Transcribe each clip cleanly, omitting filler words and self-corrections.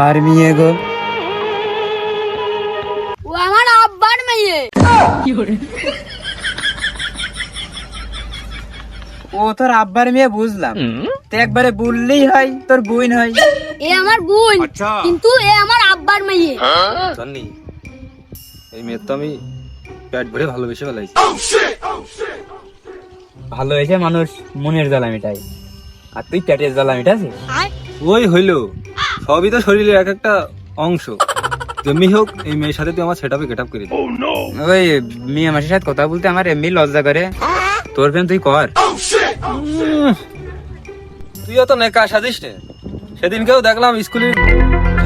আর মেয়ে গো? ও আমার আব্বার মেয়ে। ও তোর আব্বার মেয়ে বুঝলাম, তো একবারে বললেই হয় তোর বোন হয়। এ আমার বোন, কিন্তু এ আমার আব্বার মেয়ে। জানি এই মেয়ে তো আমি পেট ভরে ভালোবেসে ফেলাইছি। ভালো হয়েছে মানুষ মনের জ্বালা মিটাই, আর তুই পেটের জ্বালা মিটাছিস। ওই হইলো, সবই তো শরীরের এক একটা অংশ। যেমনি হোক এই মেয়ের সাথে তুই আমার সেটআপে গেটআপ করে দে। ওই মেয়ে মাসির সাথে কথা বলতে আমার এমনি লজ্জা করে, তোর প্রেম তুই কর। তুই অত নেকা সাজিস রে। সেদিনকেও দেখলাম স্কুলের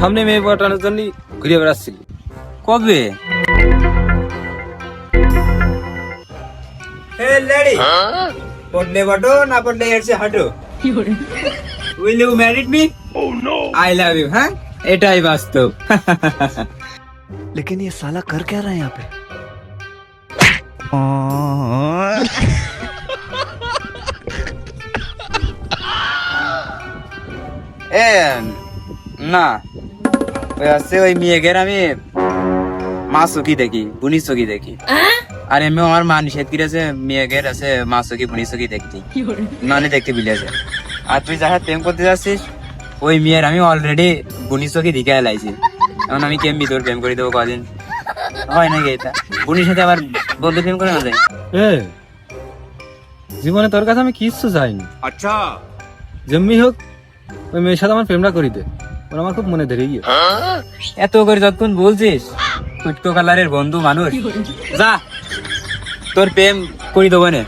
সামনে মেয়ে পাঠানোর জন্য ঘুরে বেড়াচ্ছিলি। কবে? পড়লে বটো, না পড়লে এসে হাঁটো। Will you marry me? Oh no! I love you, হ্যাঁ? এটাই বাস্তব। लेकिन ये साला कर क्या रहा है यहाँ पे? এ না, ওই আছে ওই মেয়েদের আমি মা চকি দেখি, বুনি চকি দেখি। আর এমনি আমার মা নিষেধ করেছে মেয়েদের আছে মা চকি বুনি চকি দেখতে, মানে দেখতে বিলেছে। আর তুই যারা প্রেম করতে যাচ্ছিস ওই মেয়ের আমি অলরেডি বুনি চকি দিকে এলাইছি। এখন আমি কেমনি তোর প্রেম করে দেবো কদিন? হয় নাকি এটা? বুনির সাথে আবার বলতে প্রেম করে না যায়? জীবনে তোর কাছে আমি কিচ্ছু চাইনি। আচ্ছা, যেমনি হোক ওই মেয়ের সাথে আমার প্রেমটা করি দে। ওর আমার খুব মনে ধরে গিয়ে। এত করে যতক্ষণ বলছিস, ফুটকো কালারের বন্ধু মানুষ, যা তোর প্রেম করি দেবো না।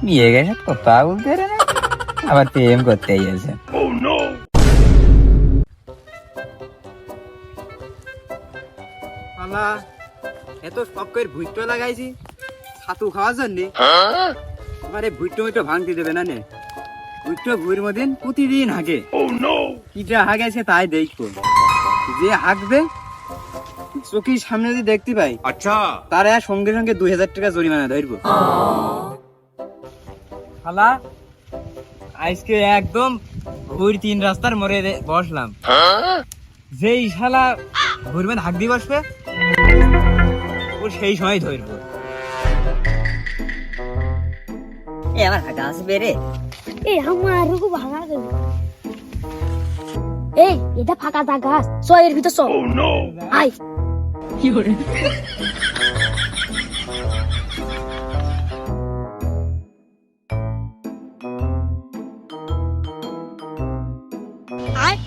বিয়ে গেছে কথা বলতে পারে না, আবার প্রেম করতে গেছে। এত সব করে ভুইটো লাগাইছি ছাতু খাওয়ার জন্য, আমার এই ভুইটো মিটো ভাঙতে দেবে না নে। ভুইটো ভুইর মধ্যে প্রতিদিন হাগে, কিটা হাগেছে তাই দেখবো। যে হাগবে চোখের সামনে যদি দেখতে পাই, আচ্ছা, তার সঙ্গে সঙ্গে 2000 টাকা জরিমানা ধরবো। শালা আজকে একদম ভুইর 3 রাস্তার মোড়ে বসলাম, যেই শালা ভুইর মধ্যে হাগ দিয়ে বসবে ও সেই সময় ধরবো। এ আমার হাঁটা আসবে রে। এ আমার খুব ভাঙা গেল। এই এটা ফাঁকা জায়গা, চ এর ভিতর চ। আয়। কি করে? আয়।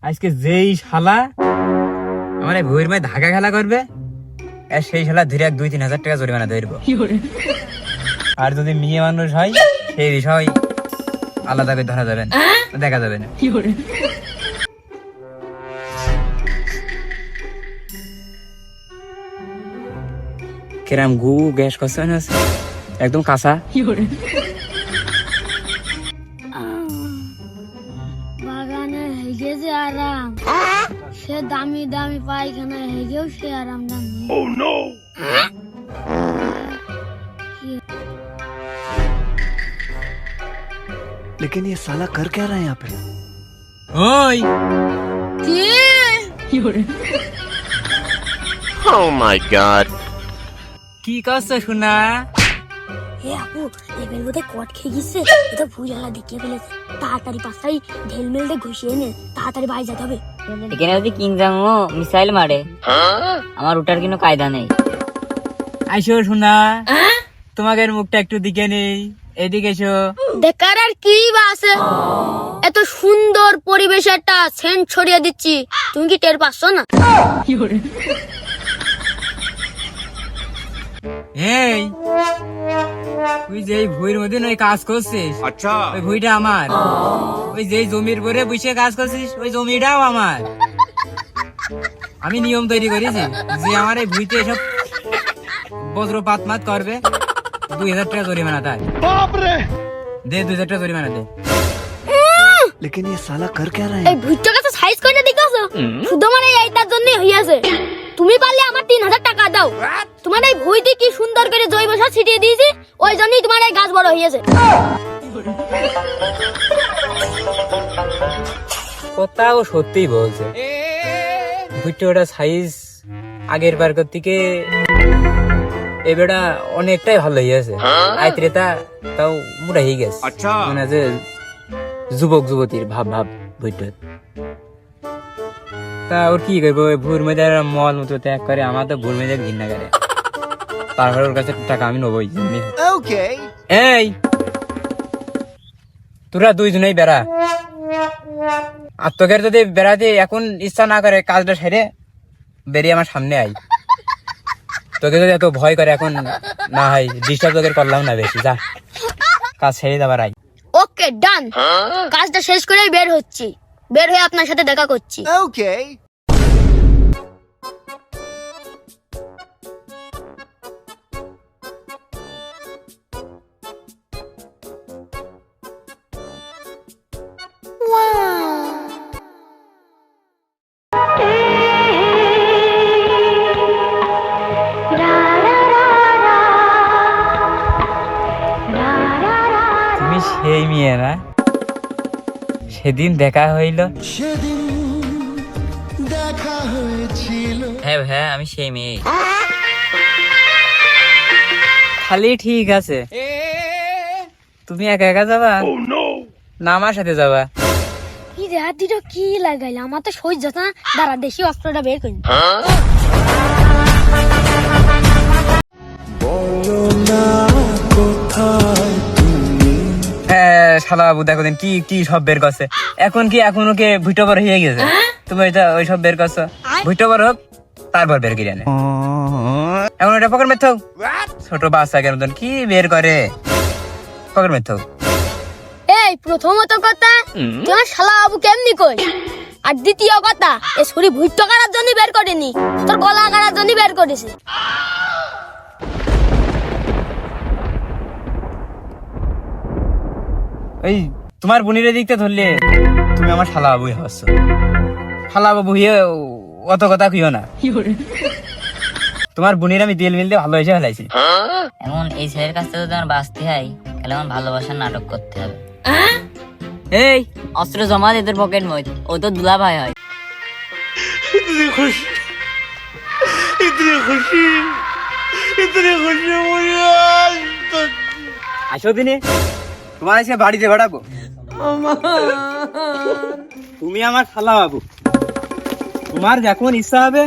আজকে যেই শালা আমার এই ভুইর মধ্যে ধাগা খেলা করবে সেই শালা ধীরে 2-3 হাজার টাকা জরিমানা ধরবো। আর যদি মেয়ে মানুষ হয় সেই বিষয় আলাদা করে ধরা যাবে না, দেখা যাবে না। কিরাম গু গ্যাস করছে না, একদম কাঁচা। বাগানে হেগে যে আরাম, সে দামি দামি পায়খানা হেগেও সে আরামটা নেই। लेकिन ये साला कर क्या रहा है यहाँ पे? ওই কি Oh my god. কি করছো শোনা? এ আপু, এবার বোধহয় কট খেয়ে গেছে, এটা ভুজালা দেখিয়ে ফেলেছে। তাড়াতাড়ি পাশাই ঢেলমেল দিয়ে ঘুষিয়ে নে, তাড়াতাড়ি বাড়ি যেতে হবে। এখানে যদি কিংজাংও মিসাইল মারে, আমার ওটার কোনো কায়দা নেই। আইসো শোনা, তোমাদের মুখটা একটু দিকে নেই, এদিকে এসো। দেখার আর কি বা আছে, এত সুন্দর পরিবেশ একটা সেন্ট ছড়িয়ে দিচ্ছি, তুমি কি টের পাচ্ছ না? এই তুই যেই ভুঁইর মধ্যে ওই কাজ করছিস, আচ্ছা, ওই ভুঁইটা আমার। ওই যেই জমির পরে বসে কাজ করছিস ওই জমিটাও আমার। আমি নিয়ম তৈরি করেছি যে আমার এই ভুঁইতে এসব বজ্রপাত মাত করবে 2000 টাকা জরিমানা তাই দে 2000 টাকা জরিমানা দে लेकिन ये साला कर क्या रहा है এই ভুট্টা গাছে সাইজ করে দিকাছো শুধু মানে এইটার জন্য হইয়াছে তুমি পারলে আমার 3000 টাকা দাও তোমার এই ভুইতে কি সুন্দর করে জৈব সার ছিটিয়ে দিয়েছি ওই জন্যই তোমার এই গাছ বড় হইয়াছে কথাও সত্যিই বলছে ভুট্টাটা সাইজ আগের বার থেকে এবারটা অনেকটাই ভালো হয়েছে আইত্রেতা তাও মোটা হয়ে গেছে মানে যে যুবক যুবতীর ভাব ভাব ভুট্টা তা ওর কি করবো ভুর মেয়েদের মল মতো ত্যাগ করে আমার তো ভুর মেয়েদের ঘৃণা করে তারপরে ওর কাছে টাকা আমি নেবই এই তোরা দুইজনেই বেড়া আর তোকে যদি বেড়াতে এখন ইচ্ছা না করে কাজটা সেরে বেরিয়ে আমার সামনে আই তোকে যদি এত ভয় করে এখন না হয় ডিস্টার্ব তোকে করলাম না বেশি যা কাজ ছেড়ে যাবার আই ওকে ডান কাজটা শেষ করেই বের হচ্ছি বের হয়ে আপনার সাথে দেখা করছি তুমি সেই মেয়ে না সেদিন দেখা হইল হ্যাঁ হ্যাঁ আমি সেই মেয়ে খালি ঠিক আছে তুমি একা একা যাবা না আমার সাথে যাবা কি রে হাত দুটো কি লাগাইলে আমার তো সহ্য না দাঁড়া দেশি অস্ত্রটা বের করি হ্যাঁ শালা বাবু দেখো দিন কি কি সব বের করছে এখন কি এখন ওকে ভুটো বড় হয়ে গেছে তুমি এটা ওই সব বের করছো ভুটো বড় হোক তারপর বের করে আনে এখন ওটা পকেট মেথ ছোট বাচ্চা কেন কি বের করে পকেট মেথ এই প্রথমত কথা তোমার শালা বাবু কেমনি কই আর দ্বিতীয় কথা এই ছুরি ভুট্টা কাটার জন্য বের করেনি তোর গলা কাটার জন্য বের করেছে ওই তোমার বোনের দিকতে ধরলে তুমি আমার শালা বাবুই হচ্ছ শালা বাবু হয়ে অত কথা কইও না তোমার বোনের আমি তেল মিলতে ভালো হয়েছে ফেলাইছি এখন এই ছেলের কাছ থেকে তোমার বাঁচতে হয় তাহলে আমার ভালোবাসার নাটক করতে হবে এই অস্ত্র জমা দে তোর পকেট মধ্যে ও তো দুলা ভাই হয় আসো দিনে তোমার এসে বাড়িতে বেড়াবো তুমি আমার শালা বাবু তোমার যখন ইচ্ছা হবে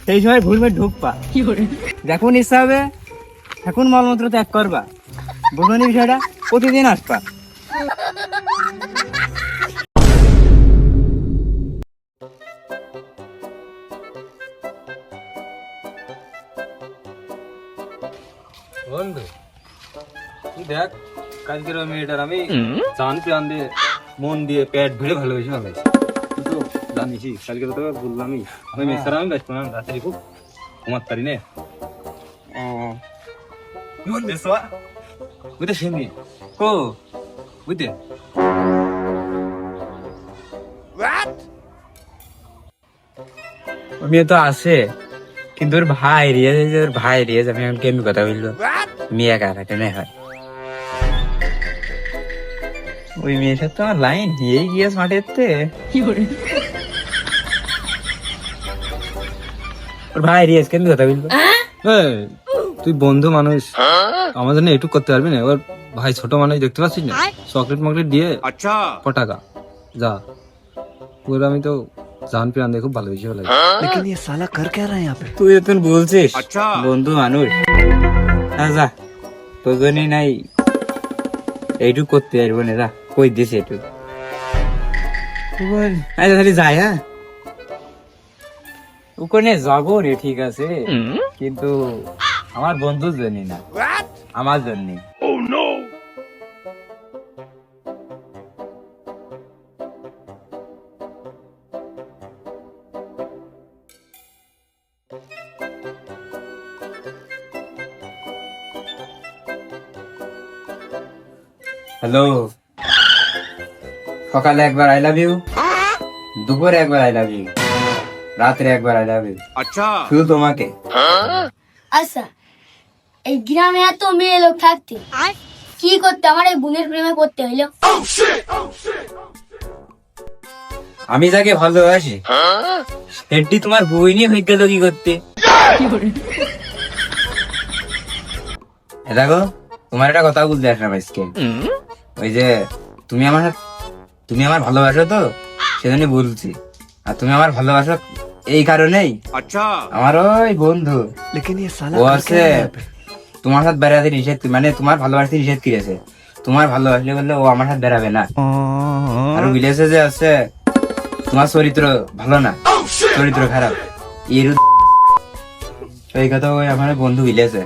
সেই সময় ভুলবে ঢুকবা যখন ইচ্ছা হবে এখন মলমূত্র ত্যাগ করবা বুঝলি বিষয়টা প্রতিদিন আসবা বন্ধু তুই দেখ কালকের ওই মেয়েটার আমি জান প্রাণ দিয়ে মন দিয়ে পেট ভিড়ে ভালোবেসে ভালোবাসি কিন্তু জানিস কালকে তো তোকে বললামই ওই মেয়েটার আমি ব্যস্ত না রাত্রি খুব ঘুমাতে পারি না বুঝতে সেমনি কো বুঝতে মেয়ে তো আছে কিন্তু ওর ভাই রিয়াজ আমি এখন কেমনি কথা বললো মেয়ে একা থাকে না হয় ওই মেয়ের সাথে তো আমার লাইন দিয়েই গিয়েছে মাঠেতে ওর ভাই রিয়াজ কেমনি কথা বললো তুই বন্ধু মানুষ আমার জন্য একটু করতে পারবি না এবার ভাই ছোট মানুষ দেখতে পাচ্ছিস না চকলেট মকলেট দিয়ে পটাকা যা পুরো আমি তো জান প্রাণ দিয়ে খুব ভালোবেসে ফেলাই लेकिन ये साला कर क्या रहा है यहाँ पे তুই এখন বলছিস বন্ধু মানুষ যা তোর জন্যই নাই এইটুক করতে পারবো না যা কই দিস একটু আচ্ছা তাহলে যাই হ্যাঁ ওখানে যাবো রে ঠিক আছে কিন্তু আমার বন্ধুর জন্য না আমার জন্য হ্যালো, সকালে একবার আই লাভ ইউ, দুপুরে একবার আই লাভ ইউ, রাত্রে একবার আই লাভ ইউ, শুধু তোমাকে। আচ্ছা, এই গ্রামে এত মেয়ে লোক থাকতে কি করতে আমার এই বোনের প্রেমে পড়তে হইলো? আমি যাকে ভালোবাসি সেটি তোমার বই নিয়ে হয়ে গেল কি করতে? দেখো, তোমার একটা কথা বলতে আসলাম আজকে। ওই যে তুমি আমার ভালোবাসো তো, সেজন্য বলছি। আর তুমি আমার ভালোবাসো এই কারণেই, আমার ওই বন্ধু लेकिन ये साला ও कर আছে क्या रहा है यहाँ पे? তোমার সাথে বেড়াতে নিষেধ, মানে তোমার ভালোবাসতে নিষেধ করেছে। তোমার ভালোবাসলে বললে ও আমার সাথে বেড়াবে না। আর বিলেছে যে আছে তোমার চরিত্র ভালো না, চরিত্র খারাপ, এর এই কথা ওই আমার বন্ধু বিলেছে।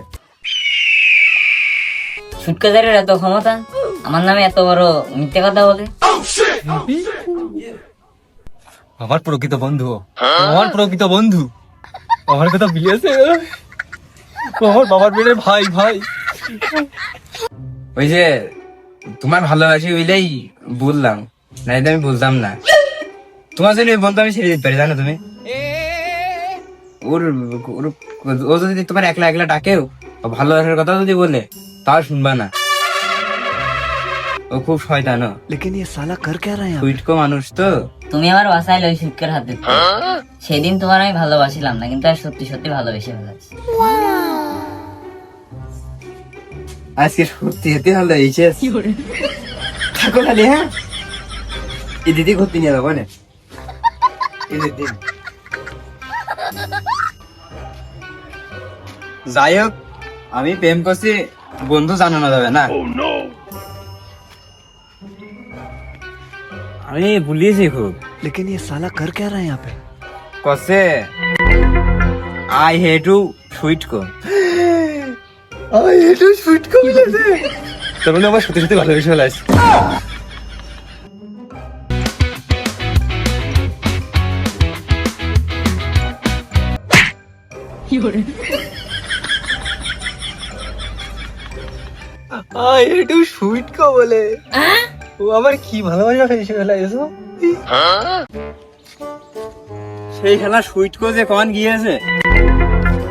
সুটকাজারের এত ক্ষমতা, আমার নামে এত বড় মিথ্যে কথা বলে। আমার প্রকৃত বন্ধু, আমার প্রকৃত বন্ধু, আমার কথা বিলেছে। আমার বাবার বেড়ে ভাই ভাই। ওই যে তোমার ভালোবাসি বলেই বললাম, না এটা আমি বলতাম না। তোমার জন্য ওই বন্ধু আমি ছেড়ে দিতে পারি, জানো তুমি? ওর ওর- ও যদি তোমার একলা একলা ডাকেও, ও ভালোবাসার কথা যদি বলে, তাও শুনবা না। ও খুব শয়তান, लेकिन ये साला कर क्या रहा है यहाँ पे? সুইটকো মানুষ তো। তুমি আমার বাসায় ওই সুটকের হাতে। সেদিন তোমার আমি ভালোবাসিলাম না, কিন্তু আর সত্যি সত্যি ভালোবেসে ফেলেছি। আজকে সত্যি যেতে হলো এইচে থাকো খালি। হ্যাঁ, এই দিদি ঘুরতে নিয়ে যাবো না, এই দিদি। যাই হোক, আমি প্রেম করছি, বন্ধু জানানো যাবে না। আমি ভুলিয়েছি খুব। लेकिन ये साला कर क्या रहा है यहाँ पे? কসে আই হেট টু সুইট কো, আই হেট টু সুইট কো বলেছে। তার মানে আমার সত্যি সত্যি ভালোবেসে ফেলাইছে। আই একটু সুইট কো বলে ও আমার কি ভালোবাসা ফেসে ফেলাইছো। সেই খেলা সুইট কো যে কখন গিয়েছে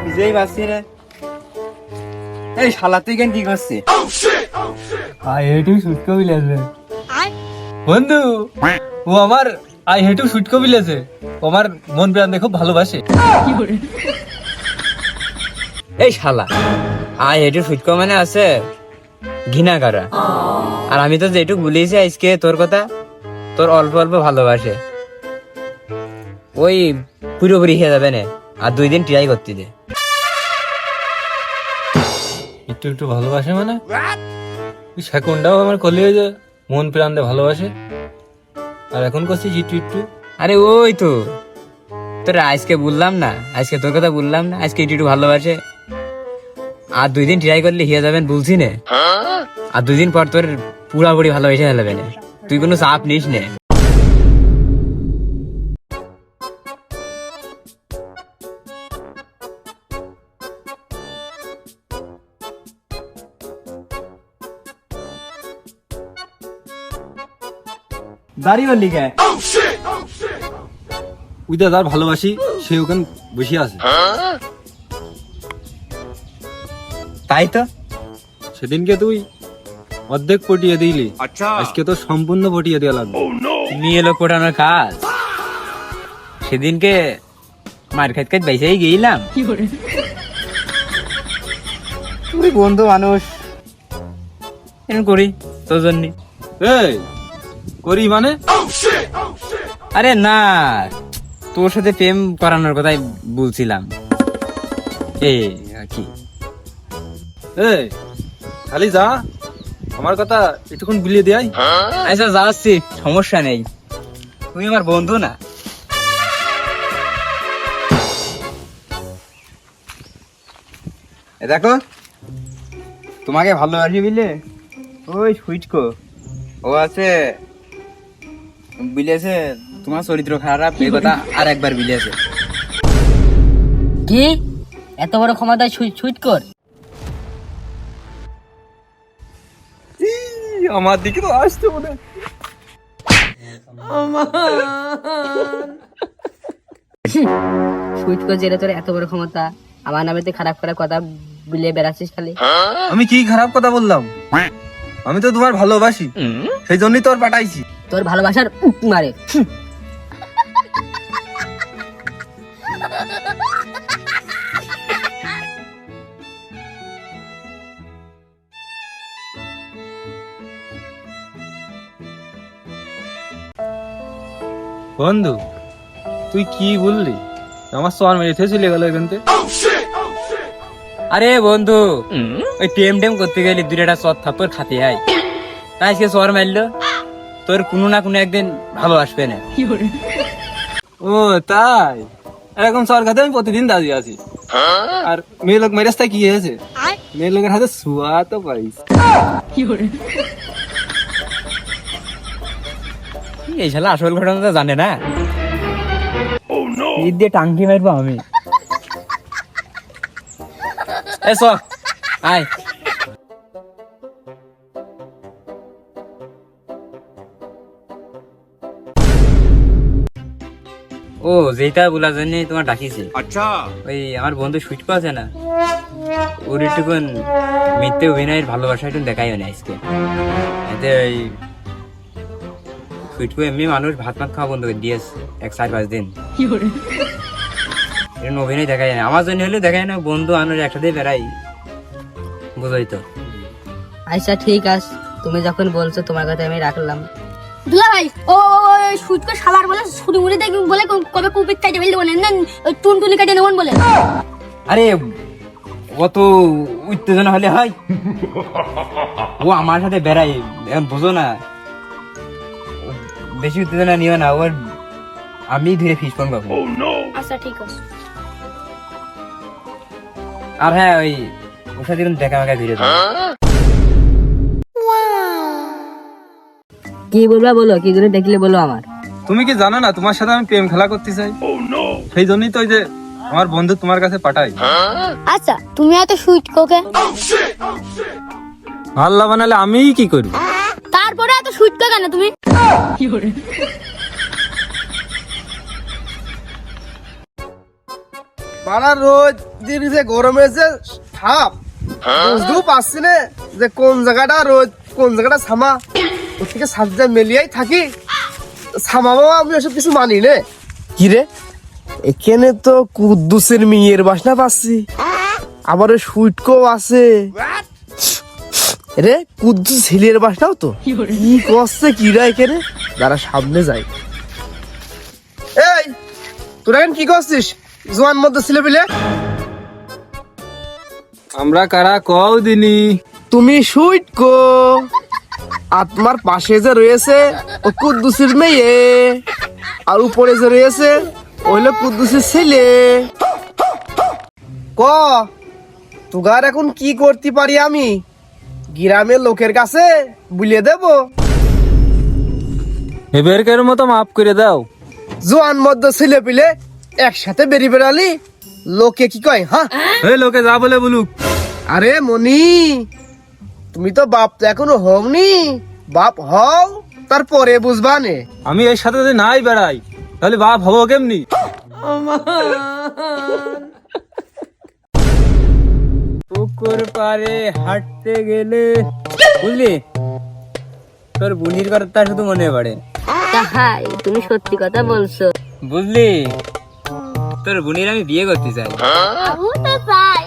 নিজেই বাঁচছি রে। এই শালা তুই কেন কি করছিস? আই হেটু সুইট কো বিলেছে বন্ধু, ও আমার আই হেটু সুইট কো বিলেছে। ও আমার মন প্রাণ দিয়ে খুব ভালোবাসে। এই শালা আই হেটু সুইট কো মানে আছে ঘৃণা করা। আর আমি তো যেটুক বলেছি আজকে তোর কথা, তোর অল্প অল্প ভালোবাসে, ওই পুরোপুরি হয়ে যাবে না। আর 2 দিন ট্রাই করতে দে। একটু একটু ভালোবাসে মানে সেকেন্ডটাও আমার কলিয়ে মন প্রাণ দিয়ে ভালোবাসে। আর এখন করছি একটু একটু। আরে ওই তো তোর আজকে বললাম না, আজকে তোর কথা বললাম না, আজকে একটু একটু ভালোবাসে। আর 2 দিন ট্রাই করলে হিয়া যাবেন বলছি না। আর 2 দিন পর তোর পুরাপুরি ভালোবেসে ফেলবে না। তুই কোনো চাপ নিস না। দাড়ি বললি কে? উইদা যার ভালোবাসি সে ওখানে বসে আছে। তাই তো, সেদিনকে তুই অর্ধেক পটিয়ে দিলি, আজকে তো সম্পূর্ণ পটিয়ে দেওয়া লাগবে। নিয়ে এলো কোটানোর কাজ। সেদিনকে মার খাইতে খাইতে বাইসাই গেলাম। তুই বন্ধু মানুষ, এরকম করি তোর জন্য। এই করি মানে? আরে না, তোর সাথে প্রেম করানোর কথাই বলছিলাম। এই কি এই খালি যা, আমার কথা একটুক্ষণ বিলিয়ে দেয়। আচ্ছা যাচ্ছি, সমস্যা নেই, তুমি আমার বন্ধু না। এ দেখো, তোমাকে ভালোবাসি বুঝলে, ওই সুইটকো ও আছে বিলেছে তোমার চরিত্র খারাপ, এই কথা আর একবার বিলেছে। কি এত বড় ক্ষমতা সুইট কর? আমার দিকে তো আসতে মনে হয়। সুইট করে জেলে তোর এত বড় ক্ষমতা, আমার নামে তুই খারাপ খারাপ কথা বলে বেড়াচ্ছিস খালি। আমি কি খারাপ কথা বললাম? আমি তো তোমার ভালোবাসি, সেই জন্যই তোর পাঠাইছি। তোর ভালোবাসার উক মারে। বন্ধু তুই কি বললি? আমার সর মেরে চলে গেল এখান থেকে। আরে বন্ধু, ওই টেম টেম করতে গেলে দুইটা চর থাপ্পর খাতে হয়, তাই আজকে চর মারলো। তোর কোনো না কোনো একদিন ভালো আসবে না। ও তাই? এরকম সর খাতে আমি প্রতিদিন দাঁড়িয়ে আছি। আর মেয়ে লোক মেরে রাস্তায় কি হয়েছে? মেয়ে লোকের হাতে শুয়া তো পাইস। এই শালা আসল ঘটনা তো জানে না। ঈদ দিয়ে টাঙ্কি মারবো আমি। এ সর আয়। ও যেটা বলার জন্য তোমার ডাকিছি। আচ্ছা, ওই আমার বন্ধু সুইট আছে না, ওর একটুকুন মিথ্যে অভিনয়ের ভালোবাসা একটু দেখাই না আজকে। এতে ওই সুইট এমনি মানুষ ভাত ভাত খাওয়া বন্ধ করে দিয়েছে 4-5 দিন। এরকম অভিনয় দেখাই না, আমার জন্য হলে দেখাই না। বন্ধু মানুষ একসাথে বেড়াই, বুঝোই তো। আচ্ছা ঠিক আছে, তুমি যখন বলছো তোমার কথা আমি রাখলাম। দুলা ভাই ও শুট করে শালার বলে ছুরি মুড়ি দেখবি বলে কবে কুপিক কাটে ফেলতে বলেন না, ওই টুনটুনি কাটে নেবেন বলে। আরে অত উত্তেজনা হলে হয়? ও আমার সাথে বেড়াই, এখন বুঝো না। বেশি উত্তেজনা নিও না, ওর আমি ধীরে ফিস ফোন পাবো। আচ্ছা ঠিক আছে। আর হ্যাঁ, ওই ওর সাথে দেখা মাখা ধীরে। কি বলবা বলো, কি করে দেখলে বলো আমার। তুমি কি জানো না তোমার সাথে আমি প্রেম খেলা করতে চাই? সেই জন্যই তো ওই যে আমার বন্ধু তোমার কাছে পাঠাই। আচ্ছা তুমি এত সুইট কোকে আল্লাহ বানালে আমি কি করি? তারপরে এত সুইট কো কেন তুমি? পাড়া রোজ দিন যে গরমে যে সাপ বুঝতেও পারছি না যে কোন জায়গাটা রোজ কোন জায়গাটা ছামা। ওর থেকে সাজা মেলিয়াই থাকি, ছামাবো আমি ওসব কিছু মানি নে। কি রে, এখানে তো কুদ্দুসের মেয়ের বাসনা পাচ্ছি, আবার ওই সুইটকো আছে রে। কুদ্দুস ছেলের বাসনাও তো। কি করছে কিরা এখানে? যারা সামনে যায়। এই তোরা এখন কি করছিস জোয়ান মধ্যে ছেলে পেলে? আমরা কারা কও দিনি? তুমি সুইটকো, আর তোমার পাশে যে রয়েছে ও কুদ্দুসের মেয়ে, আর উপরে যে রয়েছে ওইলো কুদ্দুসের ছেলে। ক তুগার এখন কি করতে পারি আমি গ্রামের লোকের কাছে বুলিয়ে দেব? এবারকার মতো মাফ করে দাও। জোয়ান মধ্য ছেলে পেলে একসাথে বেরিয়ে বেড়ালি লোকে কি কয়? হ্যাঁ এই লোকে যা বলে বলুক। আরে মনি, তুমি তো বাপ তো এখনো হওনি, বাপ হও তারপরে বুঝবা নে। আমি এর সাথে যদি নাই বেড়াই তাহলে বাপ হবো কেমনি? পুকুর পারে হাঁটতে গেলে বুঝলি তোর বুনির কথা শুধু মনে পড়ে। তাই তুমি সত্যি কথা বলছো। বুঝলি, তোর বুনির আমি বিয়ে করতে চাই। আমিও তো চাই।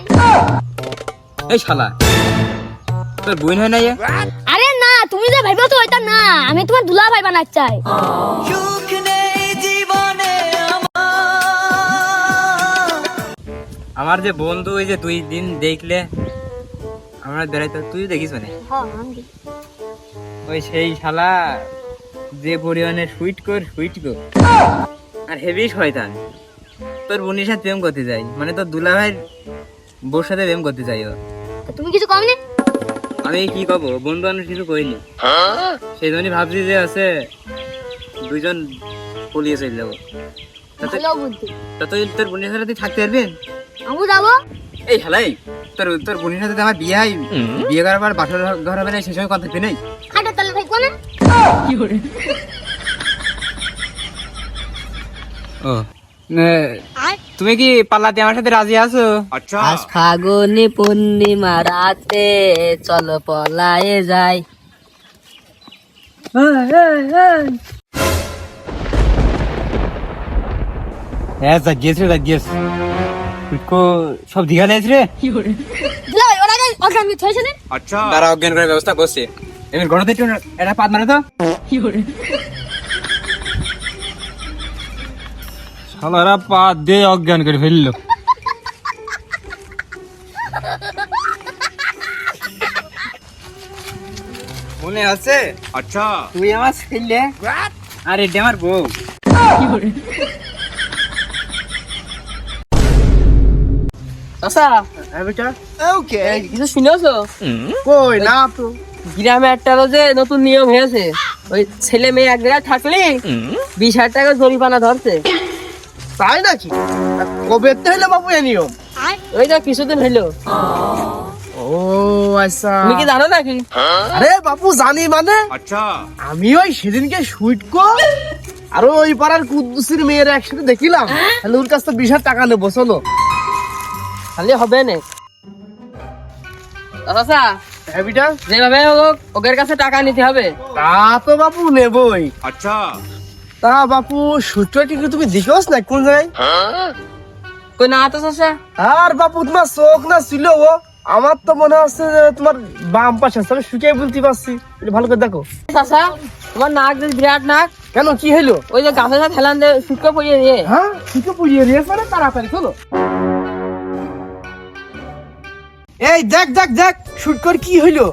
এই শালা, তোর বোন হয় না ইয়ে? আরে না, তুমি যে ভাইবা তো ওইটা না, আমি তোমার দুলা ভাই বানাতে চাই। আমার যে বন্ধু, ওই যে 2 দিন দেখলে আমরা বেড়াইতে, তুই দেখিস মানে ওই সেই শালা যে পরিমাণে সুইট কর আর হেভি শয়তান, তোর বোনের সাথে প্রেম করতে যাই, মানে তোর দুলা ভাইয়ের বউর সাথে প্রেম করতে চাই ও। তো তুমি কিছু কমনি? আমি কি কব, বন্ধু মানুষ কিছু করিনি, সেই জন্যই ভাবছি যে আছে 2 জন পলিয়ে চলে যাবো। ভালো বুদ্ধি। তা তুই তোর বোনের সাথে তুই থাকতে পারবি? আমিও যাবো। এই হালাই, তোর বোনের সাথে আমার বিয়ে হয়, বিয়ে করার পর বাসর ঘর হবে না, সেই সময় কথা নেই। হাঁটা মানে ও তুমি কি পাল্লাতে আমার সাথে রাজি আছো? আজ ফাগুনি পূর্ণিমা রাতে চলো পলায়ে যাই। হ্যাঁ জাগিয়েছে সব দিঘা নিয়েছে রে। দিলা ভাই ওর আগে অজ্ঞান কি থইছে না তারা অজ্ঞান করার ব্যবস্থা করছে। এবার গণতে এটা পাত মানে তো শালারা পা দিয়ে অজ্ঞান করে ফেললো। মনে আছে? তুই আমার ছেলে আর এটা আমার বউ। চাচা বেটা ওকে কিছু শুনেছো? কই না তো গ্রামে একটা যে নতুন নিয়ম হয়েছে, ওই ছেলে মেয়ে এক জায়গায় থাকলে 20,000 টাকা জরিমানা ধরছে। তাই নাকি? কবে তো হইলো বাপু এ নিয়ম? ওই তো কিছুদিন হইলো। ও আচ্ছা তুমি কি জানো নাকি? আরে বাপু জানি মানে আমি ওই সেদিনকে শুইট কো আর ওই পাড়ার কুদ্দুসির মেয়ের একসাথে দেখিলাম, তাহলে ওর কাছ থেকে 20,000 টাকা নেবো, চলো। খালি হবে না চাচা, হ্যাঁ বেটা, যেভাবে হোক ওদের কাছে টাকা নিতে হবে। তা তো বাপু নেবই। তা বাপু সূত্রটি কি তুমি দেখোস না কোন জায়গায়? কই না তো চাচা। আর বাপু তোমার চোখ না ছিল ও, আমার তো মনে হচ্ছে যে তোমার বাম পাশে আছে, আমি শুকিয়ে বলতে পারছি, একটু ভালো করে দেখো। চাচা তোমার নাক যে বিরাট নাক, কেন কি হইলো? ওই যে গাছের সাথে হেলান দিয়ে শুকিয়ে পড়িয়ে দিয়ে। হ্যাঁ শুকে পুড়িয়ে দিয়েছে মানে তাড়াতাড়ি চলো। এই দেখ দেখ দেখ শুট কর কি হইলো।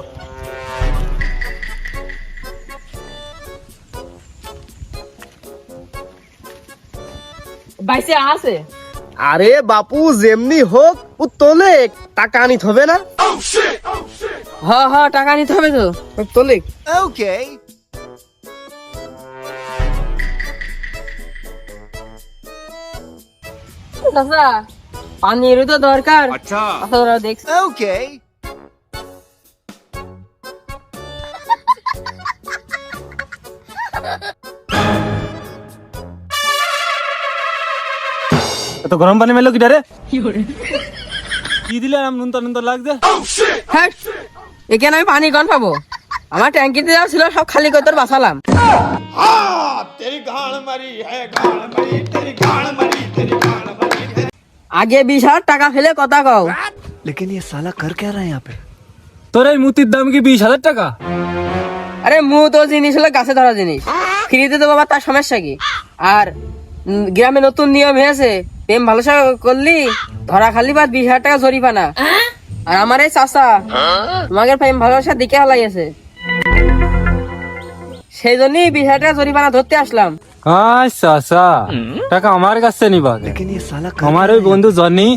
বাইসে আছে। আরে বাপু যেমনি হোক ও তোলে টাকা আনিতে হবে না? হ টাকা নিতে হবে তো। তোলে ওকে। চাচা পানিরও তো দরকার। আচ্ছা ওরা দেখছে। ওকে এত গরম পানি মেলো কিটা রে? কি দিলে আম নুন নুন লাগছে। হ্যাঁ এখানে আমি পানি কন পাবো? আমার ট্যাঙ্কিতে যা ছিল সব খালি করে তোর বাঁচালাম। আগে 20,000 টাকা ফেলে কথা কও। लेकिन ये साला कर क्या रहा है यहाँ पे? তোর এই মুতির দাম কি 20,000 টাকা? আরে মু তো জিনিস হলো গাছে ধরা জিনিস, ফ্রিতে তো বাবা তার সমস্যা কি? আর গ্রামে নতুন নিয়ম হয়েছে, প্রেম ভালোবাসা করলি ধরা খালি বা 20,000 টাকা জরিমানা। আর আমার এই চাচা তোমাকে প্রেম ভালোবাসা দিকে হালাইছে, সেই জন্যই 20,000 টাকা জরিমানা ধরতে আসলাম। আচ্ছা আচ্ছা, টাকা আমার কাছে নিবা? लेकिन ये साला कर আমার ওই বন্ধু জনি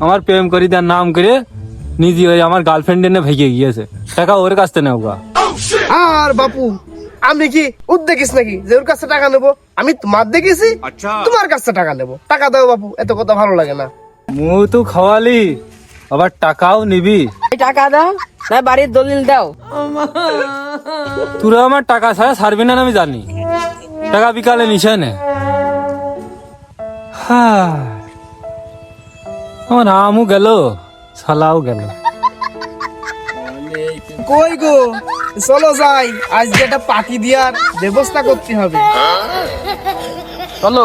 আমার প্রেম করি তার নাম করে নিজে ওই আমার গার্লফ্রেন্ড এনে ভেঙে গিয়েছে, টাকা ওর কাছ থেকে নেওয়া। আর বাপু আমি কি উদ্দেগিস নাকি যে ওর কাছে টাকা নেবো? আমি তোমার দেখেছি তোমার কাছে টাকা নেবো। টাকা দাও বাপু, এত কথা ভালো লাগে না। মু তো খাওয়ালি আবার টাকাও নিবি? এই টাকা দাও না বাড়ির দলিল দাও। তোরা আমার টাকা ছাড়া ছাড়বি না আমি জানি, টাকা বিকালে নিশে নে। আমার আমও গেল শালাও গেল। কই গো চলো যাই, আজ যেটা পার্টি দেওয়ার ব্যবস্থা করতে হবে, চলো।